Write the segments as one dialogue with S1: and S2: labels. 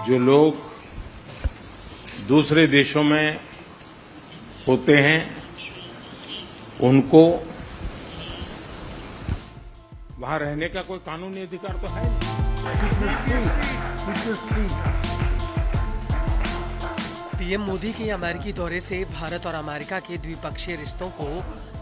S1: जो लोग दूसरे देशों में होते हैं उनको वहां रहने का कोई कानूनी अधिकार तो है नहीं।
S2: पीएम मोदी के अमेरिकी दौरे से भारत और अमेरिका के द्विपक्षीय रिश्तों को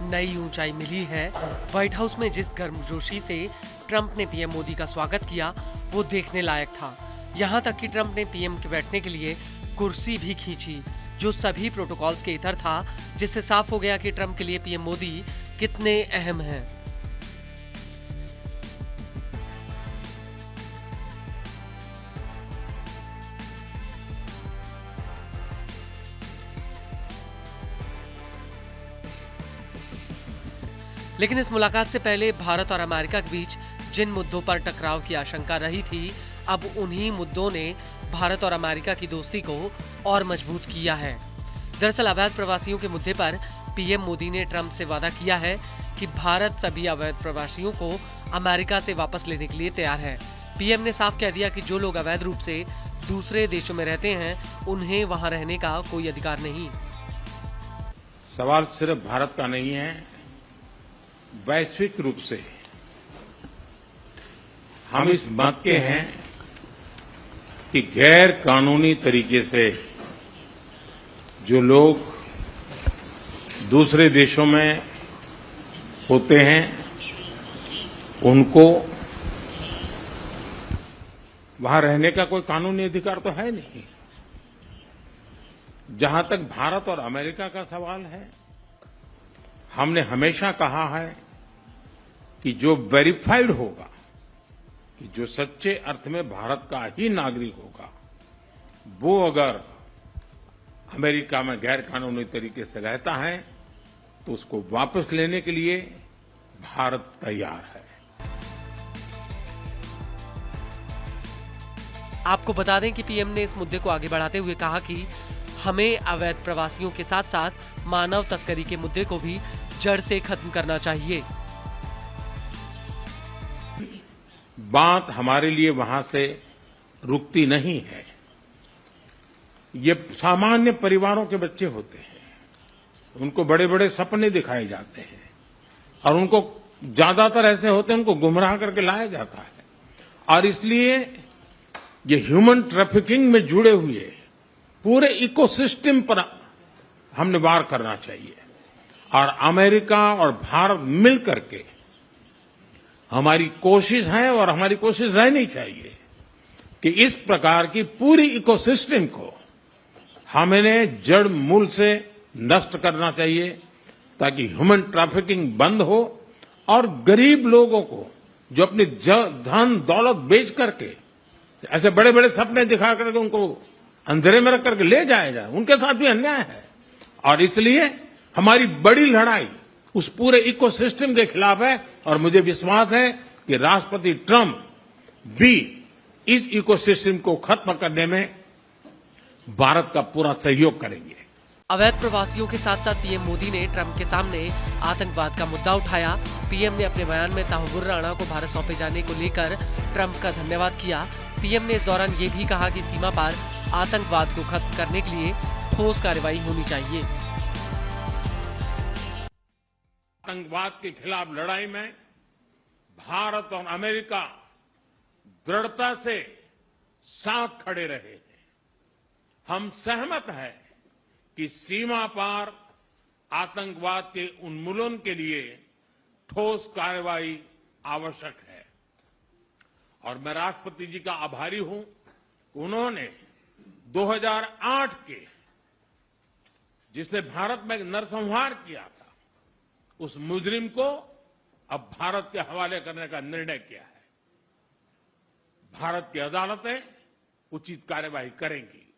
S2: नई ऊंचाई मिली है। व्हाइट हाउस में जिस गर्मजोशी से ट्रंप ने पीएम मोदी का स्वागत किया वो देखने लायक था। यहां तक कि ट्रंप ने पीएम के बैठने के लिए कुर्सी भी खींची, जो सभी प्रोटोकॉल्स के इतर था, जिससे साफ हो गया कि ट्रंप के लिए पीएम मोदी कितने अहम हैं। लेकिन इस मुलाकात से पहले भारत और अमेरिका के बीच जिन मुद्दों पर टकराव की आशंका रही थी, अब उन्हीं मुद्दों ने भारत और अमेरिका की दोस्ती को और मजबूत किया है। दरअसल अवैध प्रवासियों के मुद्दे पर पीएम मोदी ने ट्रंप से वादा किया है कि भारत सभी अवैध प्रवासियों को अमेरिका से वापस लेने के लिए तैयार है। पीएम ने साफ कह दिया कि जो लोग अवैध रूप से दूसरे देशों में रहते हैं, उन्हें वहां रहने का कोई अधिकार नहीं।
S1: सवाल सिर्फ भारत का नहीं है, वैश्विक रूप से हम इस बात के हैं कि गैर कानूनी तरीके से जो लोग दूसरे देशों में होते हैं उनको वहां रहने का कोई कानूनी अधिकार तो है नहीं। जहां तक भारत और अमेरिका का सवाल है, हमने हमेशा कहा है कि जो वेरीफाइड होगा, कि जो सच्चे अर्थ में भारत का ही नागरिक होगा, वो अगर अमेरिका में गैर कानूनी तरीके से रहता है तो उसको वापस लेने के लिए भारत तैयार है।
S2: आपको बता दें कि पीएम ने इस मुद्दे को आगे बढ़ाते हुए कहा कि हमें अवैध प्रवासियों के साथ साथ मानव तस्करी के मुद्दे को भी जड़ से खत्म करना चाहिए।
S1: बात हमारे लिए वहां से रुकती नहीं है। ये सामान्य परिवारों के बच्चे होते हैं, उनको बड़े बड़े सपने दिखाए जाते हैं और उनको ज्यादातर ऐसे होते हैं उनको गुमराह करके लाया जाता है। और इसलिए ये ह्यूमन ट्रैफिकिंग में जुड़े हुए पूरे इकोसिस्टम पर हमने वार करना चाहिए। और अमेरिका और भारत मिल करके हमारी कोशिश है और हमारी कोशिश रहनी चाहिए कि इस प्रकार की पूरी इकोसिस्टम को हमें जड़ मूल से नष्ट करना चाहिए, ताकि ह्यूमन ट्रैफिकिंग बंद हो और गरीब लोगों को जो अपनी धन दौलत बेच करके ऐसे बड़े बड़े सपने दिखा करके उनको अंधेरे में रख करके ले जाया जाए, उनके साथ भी अन्याय है। और इसलिए हमारी बड़ी लड़ाई उस पूरे इकोसिस्टम के खिलाफ है और मुझे विश्वास है कि राष्ट्रपति ट्रंप भी इस इकोसिस्टम को खत्म करने में भारत का पूरा सहयोग करेंगे।
S2: अवैध प्रवासियों के साथ साथ पीएम मोदी ने ट्रंप के सामने आतंकवाद का मुद्दा उठाया। पीएम ने अपने बयान में तहव्वुर राणा को भारत सौंपे जाने को लेकर ट्रंप का धन्यवाद किया। पीएम ने इस दौरान ये भी कहा कि सीमा पार आतंकवाद को खत्म करने के लिए ठोस कार्रवाई होनी चाहिए।
S1: आतंकवाद के खिलाफ लड़ाई में भारत और अमेरिका दृढ़ता से साथ खड़े रहे हैं। हम सहमत हैं कि सीमा पार आतंकवाद के उन्मूलन के लिए ठोस कार्रवाई आवश्यक है। और मैं राष्ट्रपति जी का आभारी हूं कि उन्होंने 2008 के जिसने भारत में नरसंहार किया था, उस मुजरिम को अब भारत के हवाले करने का निर्णय किया है। भारत की अदालतें उचित कार्रवाई करेंगी।